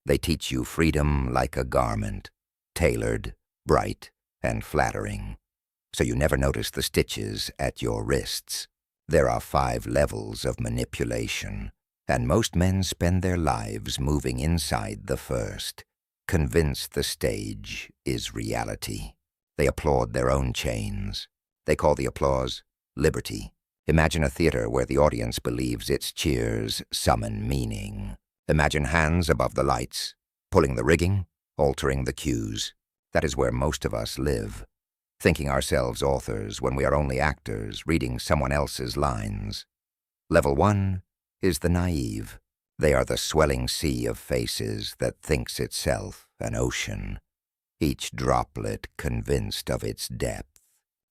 They teach you freedom like a garment, tailored, bright, and flattering, so you never notice the stitches at your wrists. There are 5 levels of manipulation, and most men spend their lives moving inside the first, convinced the stage is reality. They applaud their own chains. They call the applause liberty. Imagine a theater where the audience believes its cheers summon meaning. Imagine hands above the lights, pulling the rigging, altering the cues. That is where most of us live, thinking ourselves authors when we are only actors reading someone else's lines. Level 1 is the naive. They are the swelling sea of faces that thinks itself an ocean, each droplet convinced of its depth.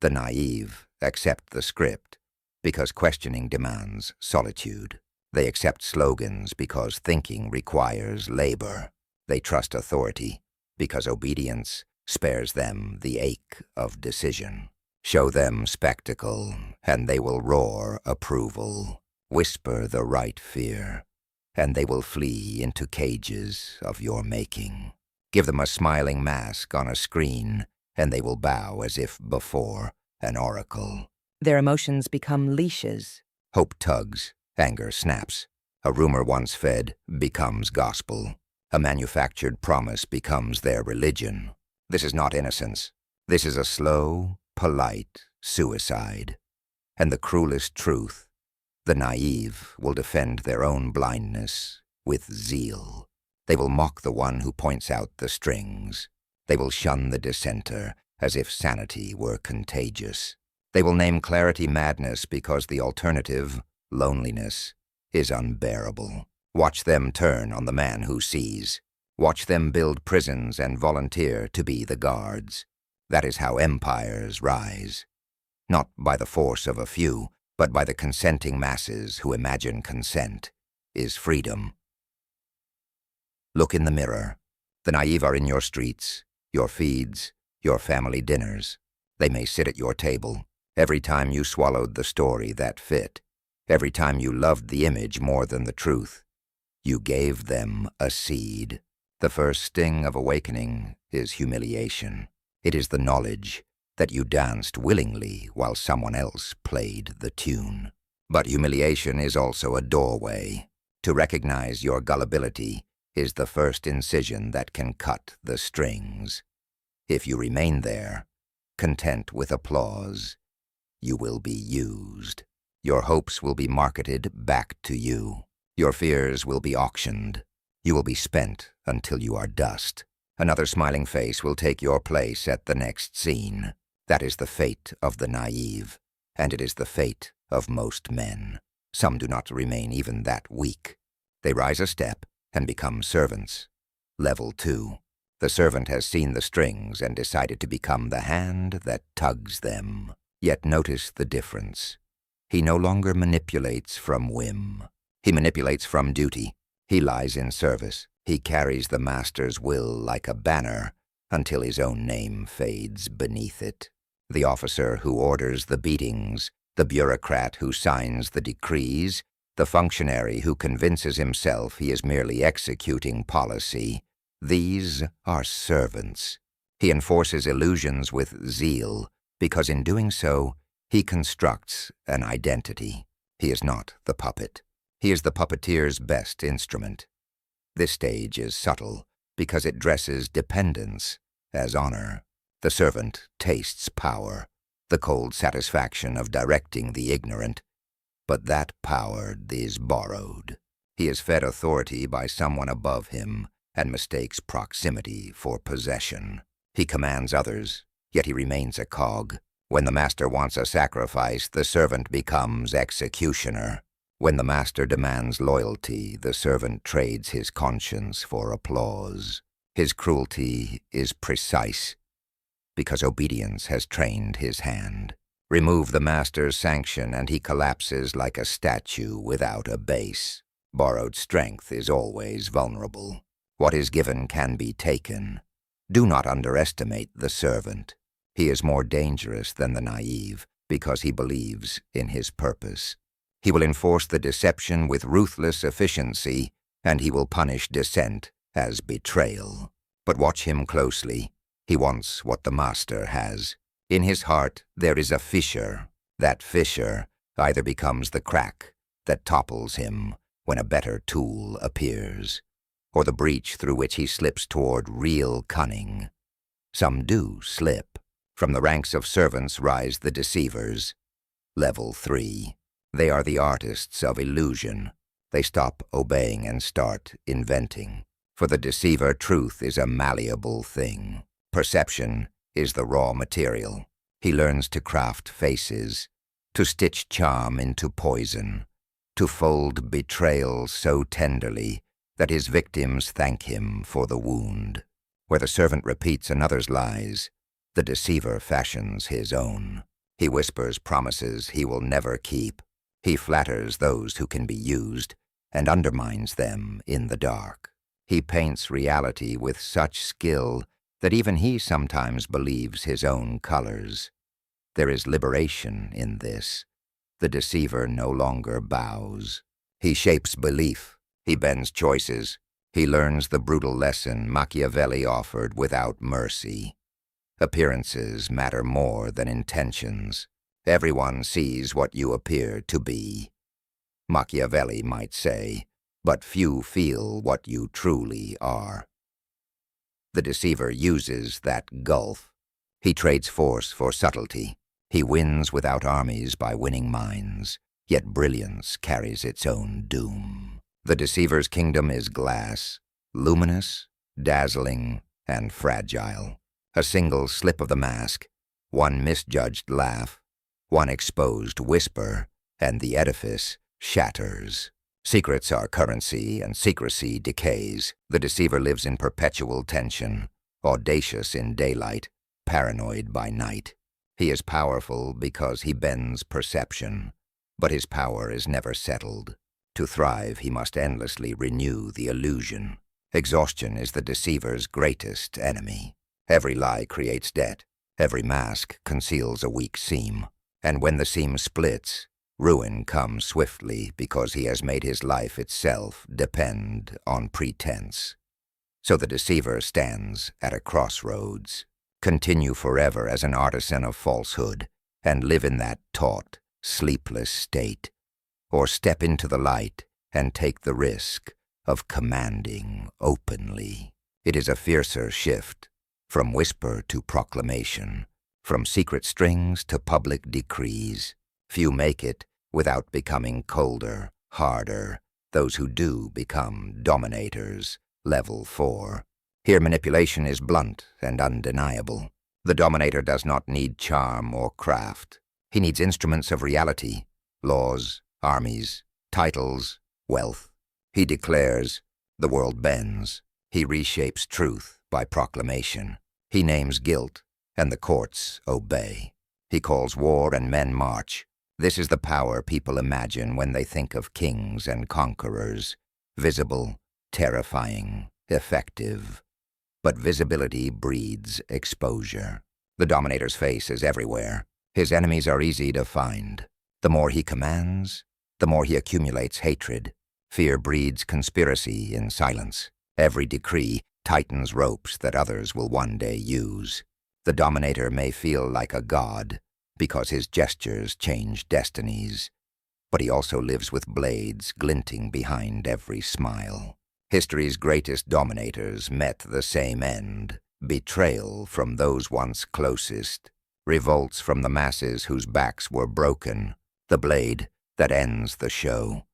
The naive accept the script because questioning demands solitude. They accept slogans because thinking requires labor. They trust authority because obedience spares them the ache of decision. Show them spectacle, and they will roar approval. Whisper the right fear, and they will flee into cages of your making. Give them a smiling mask on a screen, and they will bow as if before an oracle. Their emotions become leashes. Hope tugs, anger snaps. A rumor once fed becomes gospel. A manufactured promise becomes their religion. This is not innocence. This is a slow, polite suicide. And the cruelest truth, the naive will defend their own blindness with zeal. They will mock the one who points out the strings. They will shun the dissenter as if sanity were contagious. They will name clarity madness because the alternative, loneliness, is unbearable. Watch them turn on the man who sees. Watch them build prisons and volunteer to be the guards. That is how empires rise. Not by the force of a few, but by the consenting masses who imagine consent is freedom. Look in the mirror. The naive are in your streets, your feeds, your family dinners. They may sit at your table. Every time you swallowed the story that fit, every time you loved the image more than the truth, you gave them a seed. The first sting of awakening is humiliation. It is the knowledge that you danced willingly while someone else played the tune. But humiliation is also a doorway. To recognize your gullibility is the first incision that can cut the strings. If you remain there, content with applause, you will be used. Your hopes will be marketed back to you. Your fears will be auctioned. You will be spent until you are dust. Another smiling face will take your place at the next scene. That is the fate of the naive, and it is the fate of most men. Some do not remain even that weak. They rise a step and become servants. Level 2. The servant has seen the strings and decided to become the hand that tugs them. Yet notice the difference. He no longer manipulates from whim. He manipulates from duty. He lies in service. He carries the master's will like a banner until his own name fades beneath it. The officer who orders the beatings, the bureaucrat who signs the decrees, the functionary who convinces himself he is merely executing policy, these are servants. He enforces illusions with zeal, because in doing so, he constructs an identity. He is not the puppet. He is the puppeteer's best instrument. This stage is subtle because it dresses dependence as honor. The servant tastes power, the cold satisfaction of directing the ignorant, but that power is borrowed. He is fed authority by someone above him and mistakes proximity for possession. He commands others, yet he remains a cog. When the master wants a sacrifice, the servant becomes executioner. When the master demands loyalty, the servant trades his conscience for applause. His cruelty is precise, because obedience has trained his hand. Remove the master's sanction and he collapses like a statue without a base. Borrowed strength is always vulnerable. What is given can be taken. Do not underestimate the servant. He is more dangerous than the naive because he believes in his purpose. He will enforce the deception with ruthless efficiency, and he will punish dissent as betrayal. But watch him closely. He wants what the master has. In his heart there is a fissure. That fissure either becomes the crack that topples him when a better tool appears, or the breach through which he slips toward real cunning. Some do slip. From the ranks of servants rise the deceivers. Level 3. They are the artists of illusion. They stop obeying and start inventing. For the deceiver, truth is a malleable thing. Perception is the raw material. He learns to craft faces, to stitch charm into poison, to fold betrayal so tenderly that his victims thank him for the wound. Where the servant repeats another's lies, the deceiver fashions his own. He whispers promises he will never keep. He flatters those who can be used and undermines them in the dark. He paints reality with such skill that even he sometimes believes his own colors. There is liberation in this. The deceiver no longer bows. He shapes belief. He bends choices. He learns the brutal lesson Machiavelli offered without mercy. Appearances matter more than intentions. Everyone sees what you appear to be. Machiavelli might say, but few feel what you truly are. The deceiver uses that gulf. He trades force for subtlety. He wins without armies by winning minds, yet brilliance carries its own doom. The deceiver's kingdom is glass, luminous, dazzling, and fragile. A single slip of the mask, one misjudged laugh, one exposed whisper, and the edifice shatters. Secrets are currency, and secrecy decays. The deceiver lives in perpetual tension, audacious in daylight, paranoid by night. He is powerful because he bends perception, but his power is never settled. To thrive, he must endlessly renew the illusion. Exhaustion is the deceiver's greatest enemy. Every lie creates debt. Every mask conceals a weak seam. And when the seam splits, ruin comes swiftly because he has made his life itself depend on pretense. So the deceiver stands at a crossroads. Continue forever as an artisan of falsehood and live in that taut, sleepless state, or step into the light and take the risk of commanding openly. It is a fiercer shift, from whisper to proclamation, from secret strings to public decrees. Few make it without becoming colder, harder. Those who do become dominators. Level 4. Here manipulation is blunt and undeniable. The dominator does not need charm or craft. He needs instruments of reality, laws, armies, titles, wealth. He declares, the world bends. He reshapes truth by proclamation. He names guilt, and the courts obey. He calls war and men march. This is the power people imagine when they think of kings and conquerors. Visible, terrifying, effective. But visibility breeds exposure. The dominator's face is everywhere. His enemies are easy to find. The more he commands, the more he accumulates hatred. Fear breeds conspiracy in silence. Every decree tightens ropes that others will one day use. The dominator may feel like a god because his gestures change destinies, but he also lives with blades glinting behind every smile. History's greatest dominators met the same end: betrayal from those once closest, revolts from the masses whose backs were broken, the blade that ends the show.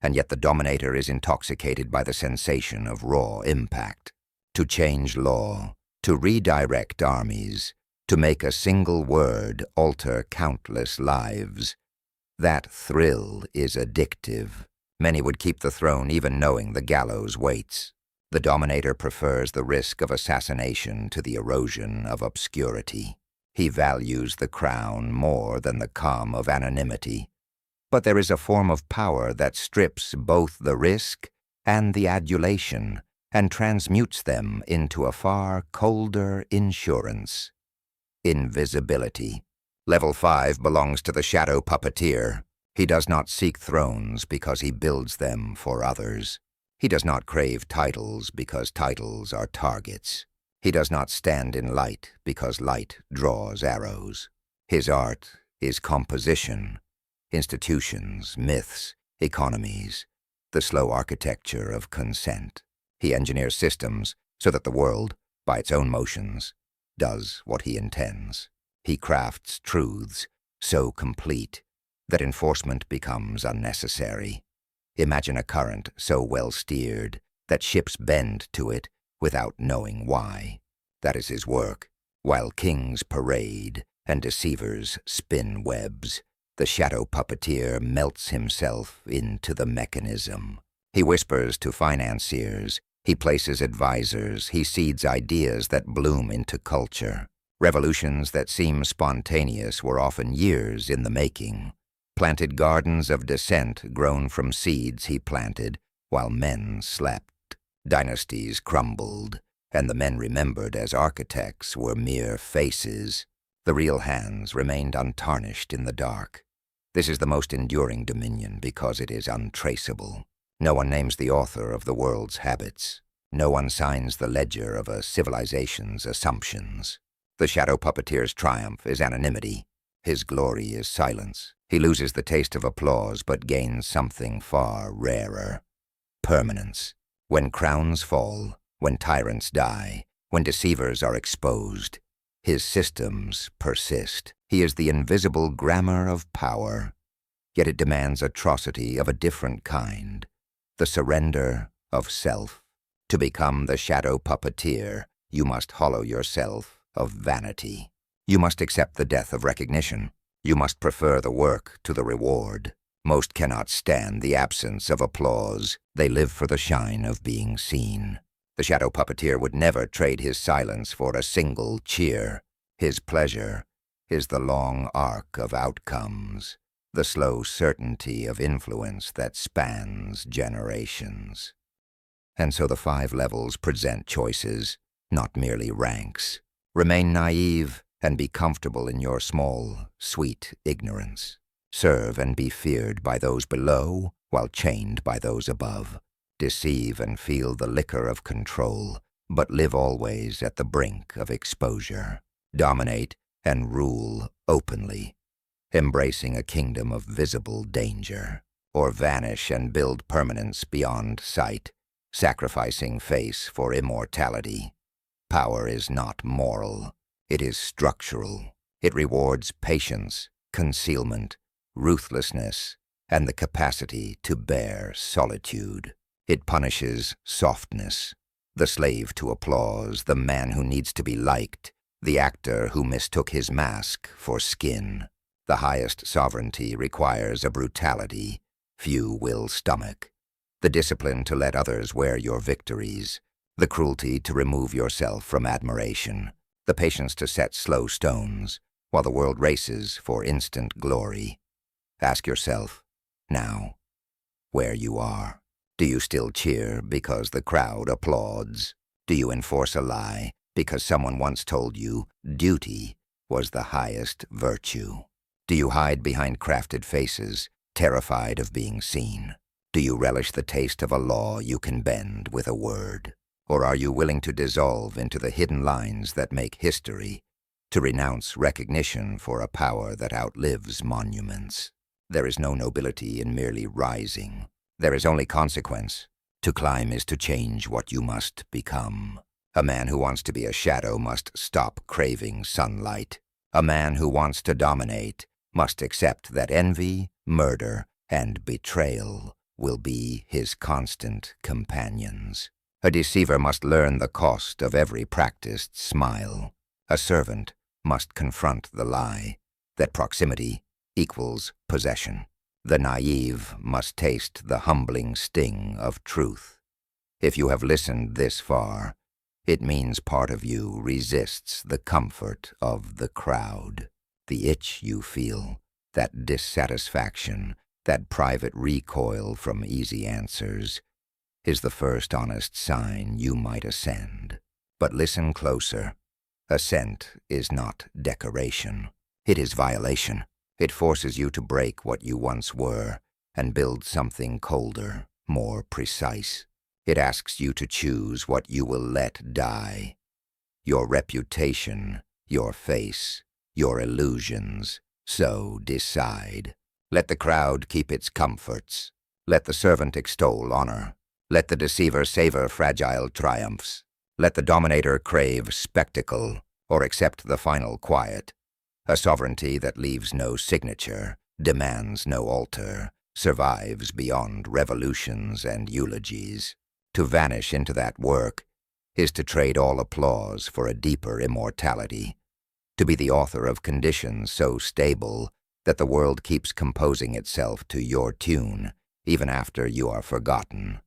And yet the dominator is intoxicated by the sensation of raw impact. To change law, to redirect armies, to make a single word alter countless lives. That thrill is addictive. Many would keep the throne even knowing the gallows waits. The dominator prefers the risk of assassination to the erosion of obscurity. He values the crown more than the calm of anonymity. But there is a form of power that strips both the risk and the adulation and transmutes them into a far colder insurance. Invisibility. Level 5 belongs to the shadow puppeteer. He does not seek thrones because he builds them for others. He does not crave titles because titles are targets. He does not stand in light because light draws arrows. His art is composition, institutions, myths, economies, the slow architecture of consent. He engineers systems so that the world, by its own motions, does what he intends. He crafts truths so complete that enforcement becomes unnecessary. Imagine a current so well steered that ships bend to it without knowing why. That is his work. While kings parade and deceivers spin webs, the shadow puppeteer melts himself into the mechanism. He whispers to financiers, he places advisors, he seeds ideas that bloom into culture. Revolutions that seem spontaneous were often years in the making. Planted gardens of dissent grown from seeds he planted while men slept. Dynasties crumbled, and the men remembered as architects were mere faces. The real hands remained untarnished in the dark. This is the most enduring dominion because it is untraceable. No one names the author of the world's habits. No one signs the ledger of a civilization's assumptions. The shadow puppeteer's triumph is anonymity. His glory is silence. He loses the taste of applause but gains something far rarer: permanence. When crowns fall, when tyrants die, when deceivers are exposed, his systems persist. He is the invisible grammar of power, yet it demands atrocity of a different kind, the surrender of self. To become the shadow puppeteer, you must hollow yourself of vanity. You must accept the death of recognition. You must prefer the work to the reward. Most cannot stand the absence of applause. They live for the shine of being seen. The shadow puppeteer would never trade his silence for a single cheer. His pleasure is the long arc of outcomes, the slow certainty of influence that spans generations. And so the 5 levels present choices, not merely ranks. Remain naive and be comfortable in your small, sweet ignorance. Serve and be feared by those below while chained by those above. Deceive and feel the liquor of control, but live always at the brink of exposure. Dominate and rule openly, embracing a kingdom of visible danger. Or vanish and build permanence beyond sight, sacrificing face for immortality. Power is not moral. It is structural. It rewards patience, concealment, ruthlessness, and the capacity to bear solitude. It punishes softness, the slave to applause, the man who needs to be liked, the actor who mistook his mask for skin. The highest sovereignty requires a brutality few will stomach, the discipline to let others wear your victories, the cruelty to remove yourself from admiration, the patience to set slow stones while the world races for instant glory. Ask yourself, now, where you are. Do you still cheer because the crowd applauds? Do you enforce a lie because someone once told you duty was the highest virtue? Do you hide behind crafted faces, terrified of being seen? Do you relish the taste of a law you can bend with a word? Or are you willing to dissolve into the hidden lines that make history, to renounce recognition for a power that outlives monuments? There is no nobility in merely rising. There is only consequence. To climb is to change what you must become. A man who wants to be a shadow must stop craving sunlight. A man who wants to dominate must accept that envy, murder, and betrayal will be his constant companions. A deceiver must learn the cost of every practiced smile. A servant must confront the lie, that proximity equals possession. The naive must taste the humbling sting of truth. If you have listened this far, it means part of you resists the comfort of the crowd. The itch you feel, that dissatisfaction, that private recoil from easy answers, is the first honest sign you might ascend. But listen closer. Ascent is not decoration. It is violation. It forces you to break what you once were and build something colder, more precise. It asks you to choose what you will let die. Your reputation, your face, your illusions. So decide. Let the crowd keep its comforts. Let the servant extol honor. Let the deceiver savor fragile triumphs. Let the dominator crave spectacle, or accept the final quiet. A sovereignty that leaves no signature, demands no altar, survives beyond revolutions and eulogies. To vanish into that work is to trade all applause for a deeper immortality. To be the author of conditions so stable that the world keeps composing itself to your tune, even after you are forgotten.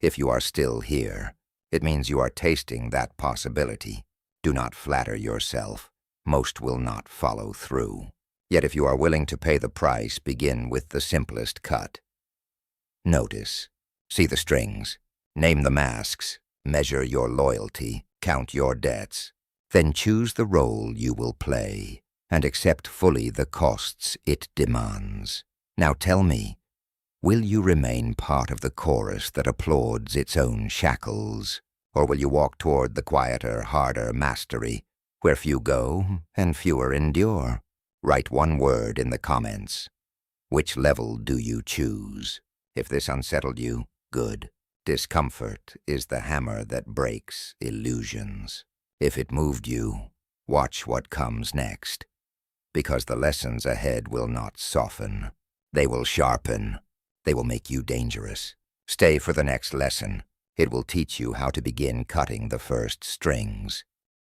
If you are still here, it means you are tasting that possibility. Do not flatter yourself. Most will not follow through. Yet if you are willing to pay the price, begin with the simplest cut. Notice. See the strings. Name the masks. Measure your loyalty. Count your debts. Then choose the role you will play, and accept fully the costs it demands. Now tell me, will you remain part of the chorus that applauds its own shackles, or will you walk toward the quieter, harder mastery, where few go and fewer endure? Write one word in the comments. Which level do you choose? If this unsettled you, good. Discomfort is the hammer that breaks illusions. If it moved you, watch what comes next. Because the lessons ahead will not soften. They will sharpen. They will make you dangerous. Stay for the next lesson. It will teach you how to begin cutting the first strings.